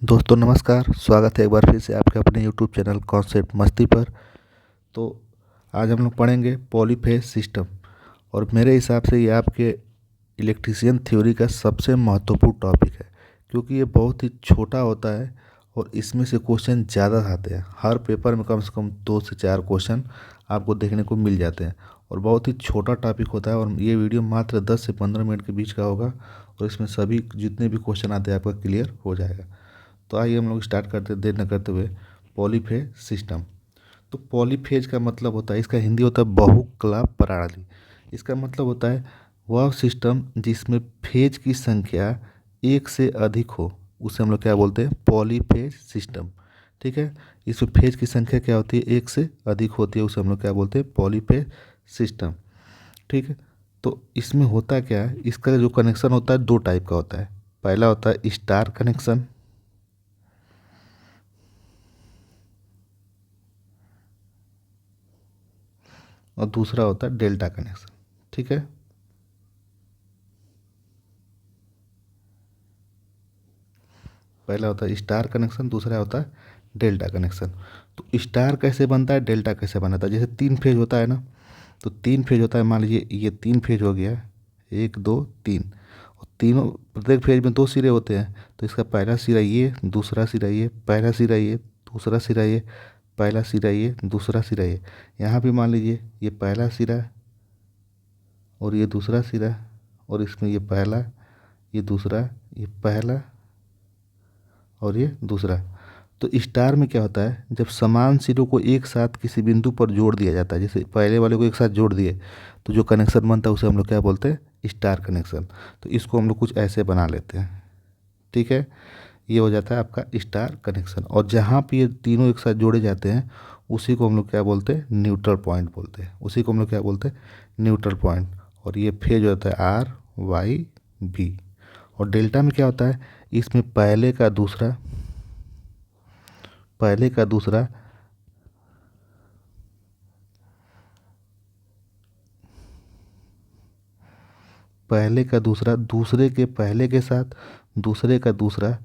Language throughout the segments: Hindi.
दोस्तों नमस्कार। स्वागत है एक बार फिर से आपके अपने यूट्यूब चैनल कॉन्सेप्ट मस्ती पर। तो आज हम लोग पढ़ेंगे पॉलीफेज सिस्टम। और मेरे हिसाब से ये आपके इलेक्ट्रीशियन थ्योरी का सबसे महत्वपूर्ण टॉपिक है, क्योंकि ये बहुत ही छोटा होता है और इसमें से क्वेश्चन ज़्यादा आते हैं। हर पेपर में कम से कम 2 से 4 क्वेश्चन आपको देखने को मिल जाते हैं और बहुत ही छोटा टॉपिक होता है। और ये वीडियो मात्र 10 से 15 मिनट के बीच का होगा और इसमें सभी जितने भी क्वेश्चन आते हैं आपका क्लियर हो जाएगा। तो आइए हम लोग स्टार्ट करते देर न करते हुए पॉलीफेज सिस्टम। तो पॉलीफेज का मतलब होता है, इसका हिंदी होता है बहुकला प्रणाली। इसका मतलब होता है वह सिस्टम जिसमें फेज की संख्या एक से अधिक हो, उसे हम लोग क्या बोलते हैं, पॉलीफेज सिस्टम। ठीक है, इसमें फेज की संख्या क्या होती है, एक से अधिक होती है, उसे हम लोग क्या बोलते हैं, पॉलीफेज सिस्टम। ठीक है, तो इसमें होता क्या है, इसका जो कनेक्शन होता है दो टाइप का होता है। पहला होता है स्टार कनेक्शन और दूसरा होता है डेल्टा कनेक्शन। ठीक है, पहला होता है स्टार कनेक्शन, दूसरा होता है डेल्टा कनेक्शन। तो स्टार कैसे बनता है, डेल्टा कैसे बनता है? जैसे 3 फेज होता है ना, तो 3 फेज होता है। मान लीजिए ये 3 फेज हो गया, 1 2 3, और तीनों प्रत्येक फेज में 2 सिरे होते हैं। तो इसका पहला सिरा ये, दूसरा सिरा ये, पहला सिरा ये, दूसरा सिरा ये, पहला सिरा ये, दूसरा सिरा ये। यहाँ भी मान लीजिए ये पहला सिरा और ये दूसरा सिरा, और इसमें ये पहला, ये दूसरा, ये पहला और ये दूसरा। तो स्टार में क्या होता है, जब समान सिरों को एक साथ किसी बिंदु पर जोड़ दिया जाता है, जैसे पहले वाले को एक साथ जोड़ दिए, तो जो कनेक्शन बनता है उसे हम लोग क्या बोलते हैं, स्टार कनेक्शन। तो इसको हम लोग कुछ ऐसे बना लेते हैं। ठीक है, ये हो जाता है आपका स्टार कनेक्शन। और जहाँ पे ये तीनों एक साथ जोड़े जाते हैं उसी को हम लोग क्या बोलते हैं, न्यूट्रल पॉइंट बोलते हैं। उसी को हम लोग क्या बोलते हैं, न्यूट्रल पॉइंट। और ये फेज होता है RYB। और डेल्टा में क्या होता है, इसमें पहले का दूसरा पहले का दूसरा दूसरे के पहले के साथ, दूसरे का दूसरा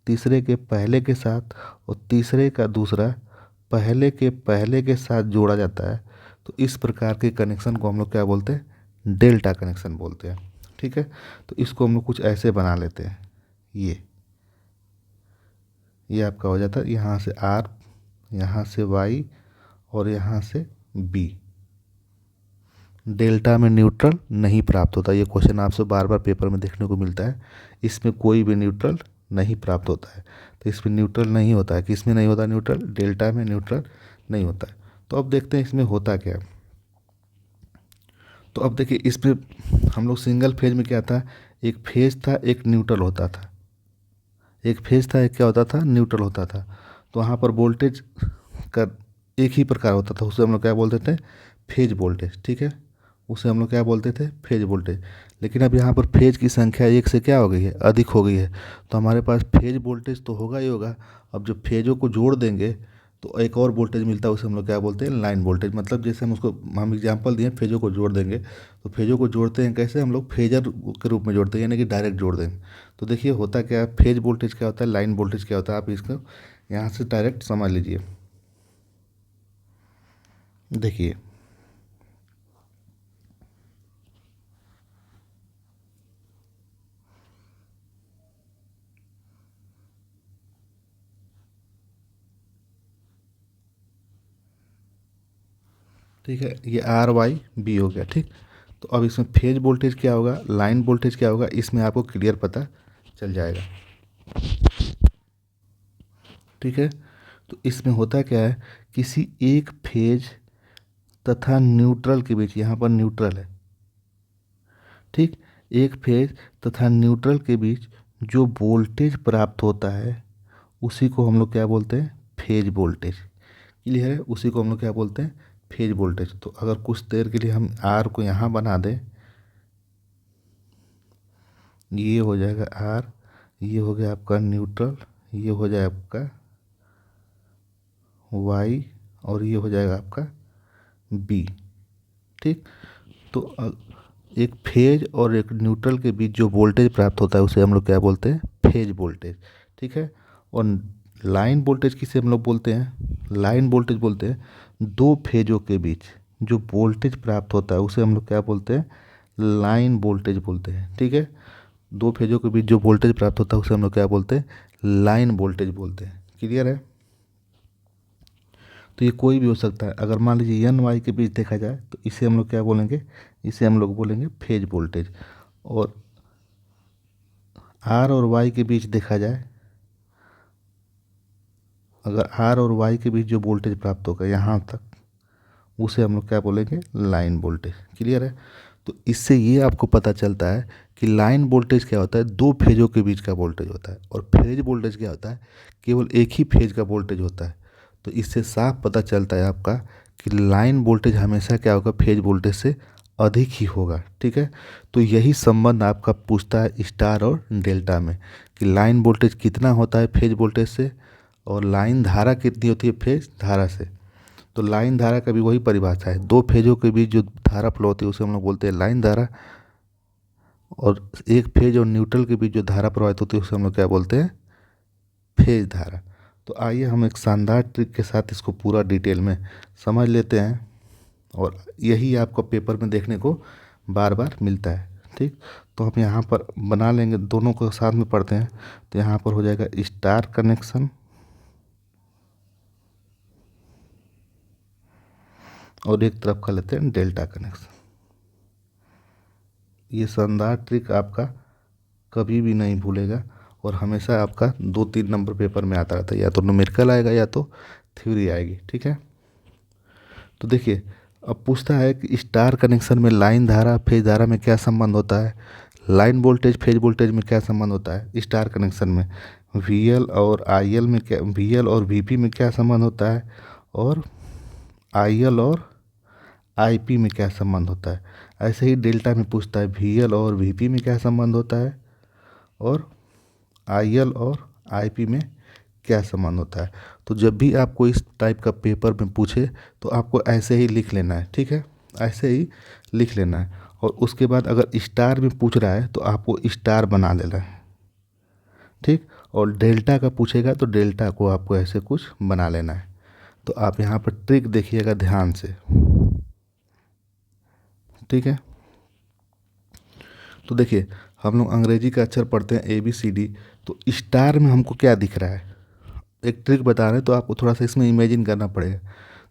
तीसरे के पहले के साथ, और तीसरे का दूसरा पहले के पहले के साथ जोड़ा जाता है। तो इस प्रकार के कनेक्शन को हम लोग क्या बोलते हैं, डेल्टा कनेक्शन बोलते हैं। ठीक है, तो इसको हम लोग कुछ ऐसे बना लेते हैं। ये आपका हो जाता है, यहाँ से R, यहाँ से Y और यहाँ से B। डेल्टा में न्यूट्रल नहीं प्राप्त होता। ये क्वेश्चन आपसे बार बार पेपर में देखने को मिलता है। इसमें कोई भी न्यूट्रल नहीं प्राप्त होता है। तो इसमें न्यूट्रल नहीं होता है। किस में नहीं होता न्यूट्रल, डेल्टा में न्यूट्रल नहीं होता है। तो अब देखते हैं इसमें होता क्या है। तो अब देखिए इसमें हम लोग सिंगल फेज में क्या था, एक फेज था, एक न्यूट्रल होता था। एक फेज था, एक क्या होता था, न्यूट्रल होता था। तो वहाँ पर वोल्टेज का एक ही प्रकार होता था, उसे हम लोग क्या बोलते थे, फेज वोल्टेज। ठीक है, उसे हम लोग क्या बोलते थे, फेज वोल्टेज। लेकिन अब यहाँ पर फेज की संख्या एक से क्या हो गई है, अधिक हो गई है। तो हमारे पास फेज वोल्टेज तो होगा ही होगा। अब जब फेजों को जोड़ देंगे तो एक और वोल्टेज मिलता है, उसे हम लोग क्या बोलते हैं, लाइन वोल्टेज। मतलब जैसे हम एग्जांपल दिए, फेजों को जोड़ देंगे। तो फेजों को जोड़ते हैं कैसे, हम लोग फेजर के रूप में जोड़ते हैं, यानी कि डायरेक्ट जोड़ देंगे। तो देखिए होता क्या है, फेज वोल्टेज क्या होता है, लाइन वोल्टेज क्या होता है, आप इसको यहाँ से डायरेक्ट समझ लीजिए। देखिए ठीक है, ये RYB हो गया। ठीक, तो अब इसमें फेज वोल्टेज क्या होगा, लाइन वोल्टेज क्या होगा, इसमें आपको क्लियर पता चल जाएगा। ठीक है, तो इसमें होता क्या है, किसी एक फेज तथा न्यूट्रल के बीच, यहाँ पर न्यूट्रल है। ठीक, एक फेज तथा न्यूट्रल के बीच जो वोल्टेज प्राप्त होता है उसी को हम लोग क्या बोलते हैं, फेज वोल्टेज। क्लियर है, उसी को हम लोग क्या बोलते हैं, फेज वोल्टेज। तो अगर कुछ देर के लिए हम R को यहाँ बना दें, ये हो जाएगा R, ये हो गया आपका न्यूट्रल, ये हो जाएगा आपका Y और ये हो जाएगा आपका B। ठीक, तो एक फेज और एक न्यूट्रल के बीच जो वोल्टेज प्राप्त होता है उसे हम लोग क्या बोलते हैं, फेज वोल्टेज। ठीक है, और लाइन वोल्टेज किसे हम लोग बोलते हैं, लाइन वोल्टेज बोलते हैं दो फेजों के बीच जो वोल्टेज प्राप्त होता है उसे हम लोग क्या बोलते हैं, लाइन वोल्टेज बोलते हैं। ठीक है, दो फेजों के बीच जो वोल्टेज प्राप्त होता है उसे हम लोग क्या बोलते हैं, लाइन वोल्टेज बोलते हैं। क्लियर है। तो ये कोई भी हो सकता है। अगर मान लीजिए एन वाई के बीच देखा जाए तो इसे हम लोग क्या बोलेंगे, इसे हम लोग बोलेंगे फेज वोल्टेज। और आर और वाई के बीच देखा जाए, अगर आर और वाई के बीच जो वोल्टेज प्राप्त होगा यहाँ तक, उसे हम लोग क्या बोलेंगे, लाइन वोल्टेज। क्लियर है। तो इससे ये आपको पता चलता है कि लाइन वोल्टेज क्या होता है, दो फेजों के बीच का वोल्टेज होता है, और फेज वोल्टेज क्या होता है, केवल एक ही फेज का वोल्टेज होता है। तो इससे साफ पता चलता है आपका कि लाइन वोल्टेज हमेशा क्या होगा, फेज वोल्टेज से अधिक ही होगा। ठीक है। तो यही संबंध आपका पूछता है स्टार और डेल्टा में कि लाइन वोल्टेज कितना होता है फेज वोल्टेज से, और लाइन धारा कितनी होती है फेज धारा से। तो लाइन धारा का भी वही परिभाषा है, दो फेजों के बीच जो धारा फ्लो होती है उसे हम लोग बोलते हैं लाइन धारा, और एक फेज और न्यूट्रल के बीच जो धारा प्रवाहित होती है उसे हम लोग क्या बोलते हैं, फेज धारा। तो आइए हम एक शानदार ट्रिक के साथ इसको पूरा डिटेल में समझ लेते हैं, और यही आपको पेपर में देखने को बार बार मिलता है। ठीक, तो हम यहाँ पर बना लेंगे, दोनों को साथ में पढ़ते हैं। तो यहाँ पर हो जाएगा स्टार कनेक्शन, और एक तरफ कर लेते हैं डेल्टा कनेक्शन। ये शानदार ट्रिक आपका कभी भी नहीं भूलेगा, और हमेशा आपका 2-3 नंबर पेपर में आता रहता है, या तो न्यूमेरिकल आएगा या तो थ्योरी आएगी। ठीक है। तो देखिए, अब पूछता है कि स्टार कनेक्शन में लाइन धारा फेज धारा में क्या संबंध होता है, लाइन वोल्टेज फेज वोल्टेज में क्या संबंध होता है। स्टार कनेक्शन में वी एल और आई एल में क्या, वी एल और वी पी में क्या संबंध होता है, और आई एल और आई पी में क्या संबंध होता है। ऐसे ही डेल्टा में पूछता है वी एल और वी पी में क्या संबंध होता है, और आई एल और आई पी में क्या संबंध होता है। तो जब भी आपको इस टाइप का पेपर में पूछे तो आपको ऐसे ही लिख लेना है। ठीक है, ऐसे ही लिख लेना है, और उसके बाद अगर स्टार में पूछ रहा है तो आपको स्टार बना लेना है। ठीक, और डेल्टा का पूछेगा तो डेल्टा को आपको ऐसे कुछ बना लेना है। तो आप यहाँ पर ट्रिक देखिएगा ध्यान से। ठीक है। तो देखिए, हम लोग अंग्रेजी का अक्षर पढ़ते हैं ABCD, तो स्टार में हमको क्या दिख रहा है, एक ट्रिक बता रहे हैं तो आपको थोड़ा सा इसमें इमेजिन करना पड़ेगा।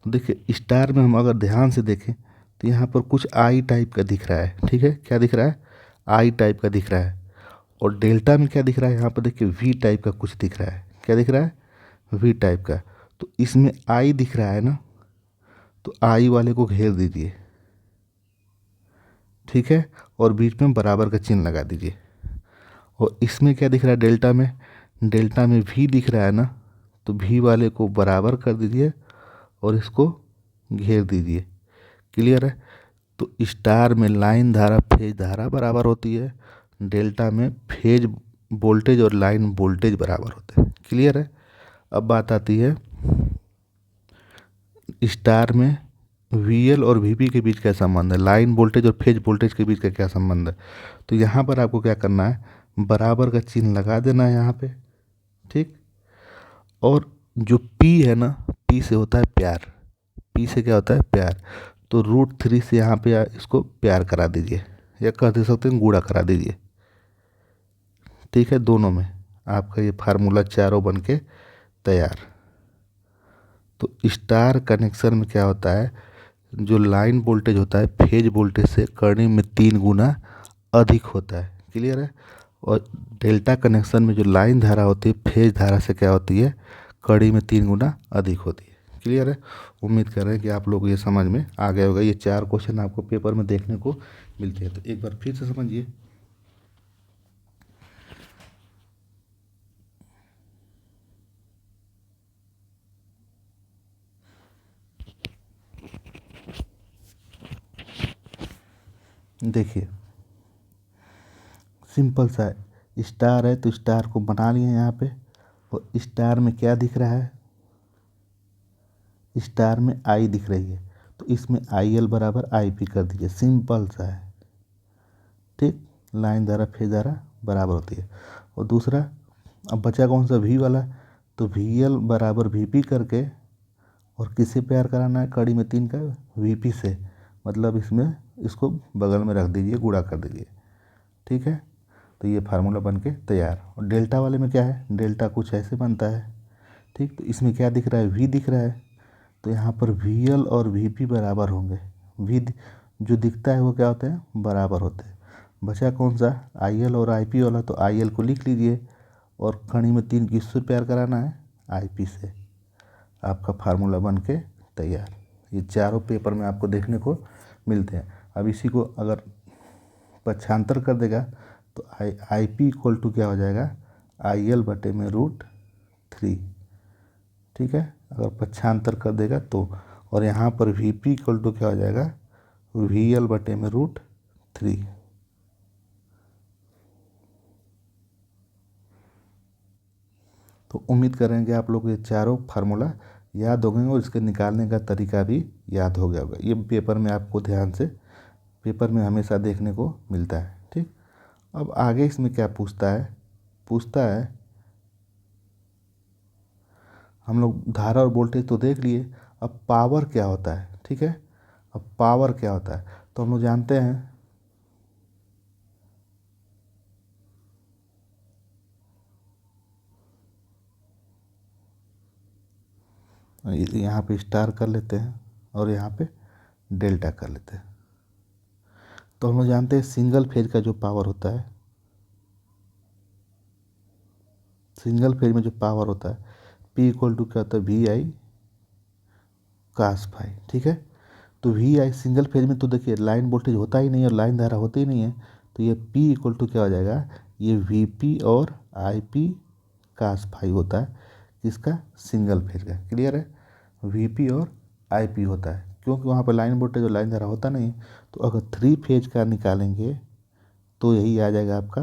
तो देखिए, स्टार में हम अगर ध्यान से देखें तो यहाँ पर कुछ आई टाइप का दिख रहा है। ठीक है, क्या दिख रहा है, आई टाइप का दिख रहा है। और डेल्टा में क्या दिख रहा है, यहाँ पर देखिए वी टाइप का कुछ दिख रहा है। क्या दिख रहा है, वी टाइप का। तो इसमें आई दिख रहा है ना, तो आई वाले को घेर दीजिए। ठीक है, और बीच में बराबर का चिन्ह लगा दीजिए। और इसमें क्या दिख रहा है, डेल्टा में, डेल्टा में वी दिख रहा है ना, तो वी वाले को बराबर कर दीजिए और इसको घेर दीजिए। क्लियर है। तो स्टार में लाइन धारा फेज धारा बराबर होती है, डेल्टा में फेज वोल्टेज और लाइन वोल्टेज बराबर होते हैं। क्लियर है। अब बात आती है स्टार में वीएल और वीपी के बीच क्या संबंध है, लाइन वोल्टेज और फेज वोल्टेज के बीच का क्या संबंध है। तो यहाँ पर आपको क्या करना है, बराबर का चिन्ह लगा देना है यहाँ पे। ठीक, और जो पी है ना, पी से होता है प्यार, पी से क्या होता है, प्यार। तो √3 से यहाँ पे इसको प्यार करा दीजिए, या कह दे सकते हैं गुणा करा दीजिए। ठीक है, दोनों में आपका ये फार्मूला चारों बन के तैयार। तो स्टार कनेक्शन में क्या होता है, जो लाइन वोल्टेज होता है फेज वोल्टेज से कड़ी में 3 गुना अधिक होता है। क्लियर है। और डेल्टा कनेक्शन में जो लाइन धारा होती है फेज धारा से क्या होती है, कड़ी में 3 गुना अधिक होती है। क्लियर है। उम्मीद कर रहे हैं कि आप लोग ये समझ में आ गया होगा। ये 4 क्वेश्चन आपको पेपर में देखने को मिलते हैं, तो एक बार फिर से समझिए। देखिए, सिंपल सा है, स्टार है तो स्टार को बना लिए यहाँ पे, और स्टार में क्या दिख रहा है, स्टार में आई दिख रही है, तो इसमें आई एल बराबर आई पी कर दीजिए। सिंपल सा है। ठीक, लाइन धारा फेज धारा बराबर होती है। और दूसरा, अब बचा कौन सा, वी वाला, तो VL बराबर VP करके और किससे प्यार कराना है, कड़ी में 3 का VP से, मतलब इसमें इसको बगल में रख दीजिए, गुणा कर दीजिए। ठीक है, तो ये फार्मूला बन के तैयार। और डेल्टा वाले में क्या है, डेल्टा कुछ ऐसे बनता है। ठीक, तो इसमें क्या दिख रहा है, V दिख रहा है, तो यहाँ पर VL और VP बराबर होंगे। जो दिखता है वो क्या होते हैं, बराबर होते हैं। बचा कौन सा, IL और IP वाला, तो IL को लिख लीजिए और कड़ी में 3 किससे प्यार कराना है, IP से। आपका फार्मूला बन के तैयार। ये चारों पेपर में आपको देखने को मिलते हैं। अब इसी को अगर पक्षांतर कर देगा तो IP इक्वल टू क्या हो जाएगा, IL बटे में √3। ठीक है, अगर पक्षांतर कर देगा तो। और यहाँ पर VP इक्वल टू क्या हो जाएगा, VL बटे में √3। तो उम्मीद करेंगे आप लोग ये चारों फार्मूला याद हो गए और इसके निकालने का तरीका भी याद हो गया होगा। ये पेपर में आपको ध्यान से, पेपर में हमेशा देखने को मिलता है। ठीक, अब आगे इसमें क्या पूछता है, हम लोग धारा और वोल्टेज तो देख लिए, अब पावर क्या होता है। ठीक है, अब पावर क्या होता है तो हम लोग जानते हैं, यहाँ पे स्टार कर लेते हैं और यहाँ पे डेल्टा कर लेते हैं। तो हम लोग जानते हैं सिंगल फेज का जो पावर होता है, सिंगल फेज में जो पावर होता है P इक्वल टू क्या होता है, VI cos phi। ठीक है, तो VI सिंगल फेज में तो देखिए लाइन वोल्टेज होता ही नहीं है और लाइन धारा होती ही नहीं है, तो ये P इक्वल टू क्या हो जाएगा, ये VP और IP cos phi होता है किसका, सिंगल फेज का। क्लियर है, VP और IP होता है, क्योंकि वहाँ पर लाइन वोल्टेज और लाइन धारा होता नहीं है। तो अगर 3 फेज का निकालेंगे तो यही आ जाएगा आपका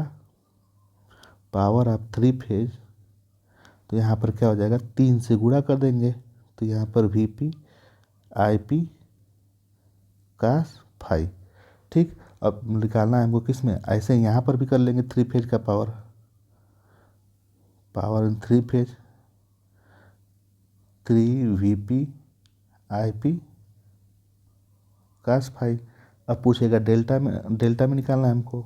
पावर ऑफ 3 फेज। तो यहाँ पर क्या हो जाएगा, 3 से गुणा कर देंगे, तो यहाँ पर VP IP cos phi। ठीक, अब निकालना है हमको किस में, ऐसे यहाँ पर भी कर लेंगे 3 फेज का power in 3 phase, 3 VP IP cos phi। अब पूछेगा डेल्टा में निकालना है हमको।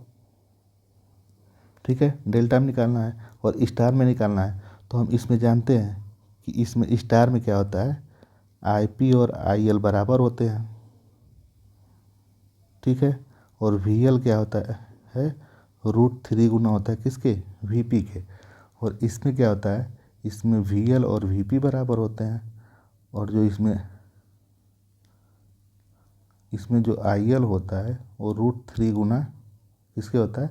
ठीक है, डेल्टा में निकालना है और स्टार में निकालना है। तो हम इसमें जानते हैं कि इसमें स्टार में क्या होता है, IP और IL बराबर होते हैं। ठीक है, और VL क्या होता है √3 गुना होता है किसके, VP के। और इसमें क्या होता है, इसमें VL और VP बराबर होते हैं। और जो इसमें जो IL होता है वो √3 गुना किसके होता है,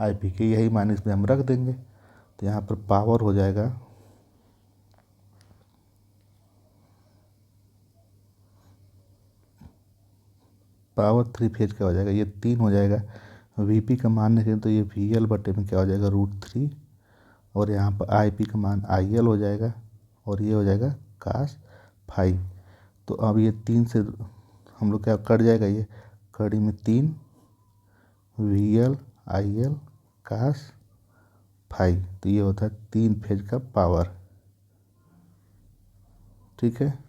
IP के। यही मान इसमें हम रख देंगे, तो यहाँ पर पावर हो जाएगा, पावर 3 फेज का हो जाएगा, ये 3 हो जाएगा। VP का मान रखें तो ये VL बटे में क्या हो जाएगा, √3। और यहाँ पर IP का मान IL हो जाएगा और ये हो जाएगा cos phi। तो अब ये 3 से हम लोग क्या कट जाएगा, ये कड़ी में 3 VL IL cos phi। तो ये होता है 3 फेज का पावर। ठीक है,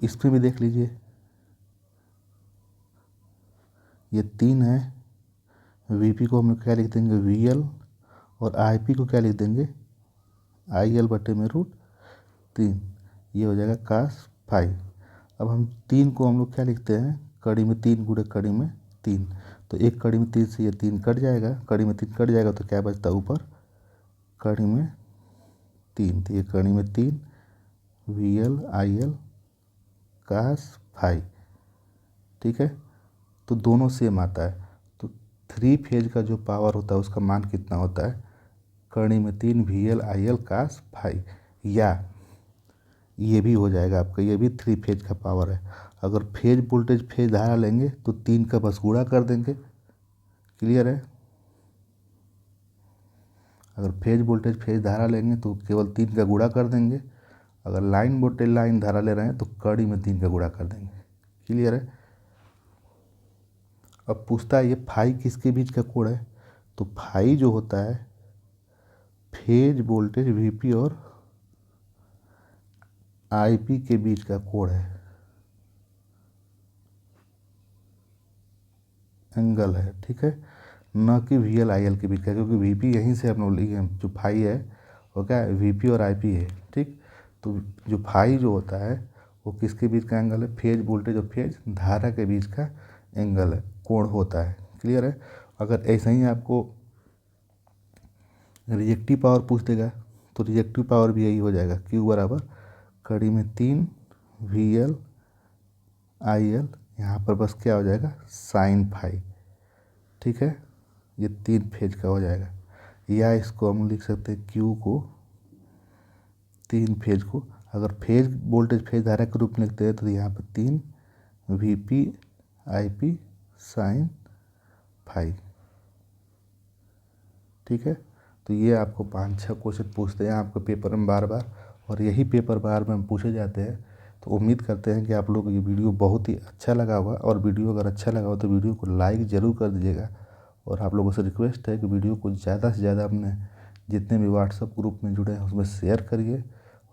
इसमें भी देख लीजिए, ये 3 है, VP को हम लोग क्या लिख देंगे, VL, और IP को क्या लिख देंगे, IL बटे में √3। ये हो जाएगा cos phi। अब हम 3 को हम लोग क्या लिखते हैं, कड़ी में 3 गुणे कड़ी में 3। तो एक कड़ी में 3 से ये 3 कट जाएगा, कड़ी में 3 कट जाएगा तो क्या बचता है ऊपर, कड़ी में 3। तो ये कड़ी में 3 VL IL cos phi। ठीक है, तो दोनों सेम आता है। तो 3 फेज का जो पावर होता है उसका मान कितना होता है, कड़ी में 3 VL IL cos phi। या ये भी हो जाएगा आपका, ये भी 3 फेज का पावर है। अगर फेज वोल्टेज फेज धारा लेंगे तो 3 का बस गुणा कर देंगे। क्लियर है, अगर फेज वोल्टेज फेज धारा लेंगे तो केवल 3 का गुणा कर देंगे। अगर लाइन वोल्टेज लाइन धारा ले रहे हैं तो कड़ी में 3 का गुणा कर देंगे। क्लियर है, अब पूछता है ये फाई किसके बीच का कोण है, तो फाई जो होता है फेज वोल्टेज VP और आईपी के बीच का कोण है, एंगल है, ठीक है, न कि वीएल आईएल के बीच का, क्योंकि वीपी यहीं से हम लोग लिए हैं, जो फाई है वो क्या है, वीपी और आईपी है, ठीक। तो जो फाई जो होता है वो किसके बीच का एंगल है, फेज वोल्टेज और फेज धारा के बीच का एंगल है, कोण होता है, क्लियर है। अगर ऐसा ही आपको रिएक्टिव पावर पूछ देगा तो रिएक्टिव पावर भी यही हो जाएगा, क्यू बराबर कड़ी में 3 वी एल आई एल, यहाँ पर बस क्या हो जाएगा, साइन फाई, ठीक है। ये 3 फेज का हो जाएगा, या इसको हम लिख सकते हैं क्यू को 3 फेज को, अगर फेज वोल्टेज फेज धारा के रूप में लिखते हैं तो यहाँ पर 3 V P I P sine phi, ठीक है। तो ये आपको 5-6 क्वेश्चन पूछते हैं आपके पेपर में बार बार, और यही पेपर बार बार पूछे जाते हैं। तो उम्मीद करते हैं कि आप लोग ये वीडियो बहुत ही अच्छा लगा होगा, और वीडियो अगर अच्छा लगा हो तो वीडियो को लाइक ज़रूर कर दीजिएगा। और आप लोगों से रिक्वेस्ट है कि वीडियो को ज़्यादा से ज़्यादा अपने जितने भी व्हाट्सएप ग्रुप में जुड़े हैं उसमें शेयर करिए,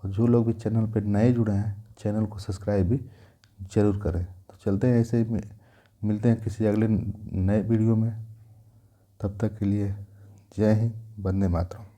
और जो लोग भी चैनल पर नए जुड़े हैं चैनल को सब्सक्राइब भी ज़रूर करें। तो चलते हैं ऐसे ही, मिलते हैं किसी अगले नए वीडियो में, तब तक के लिए जय हिंद, वंदे मातरम।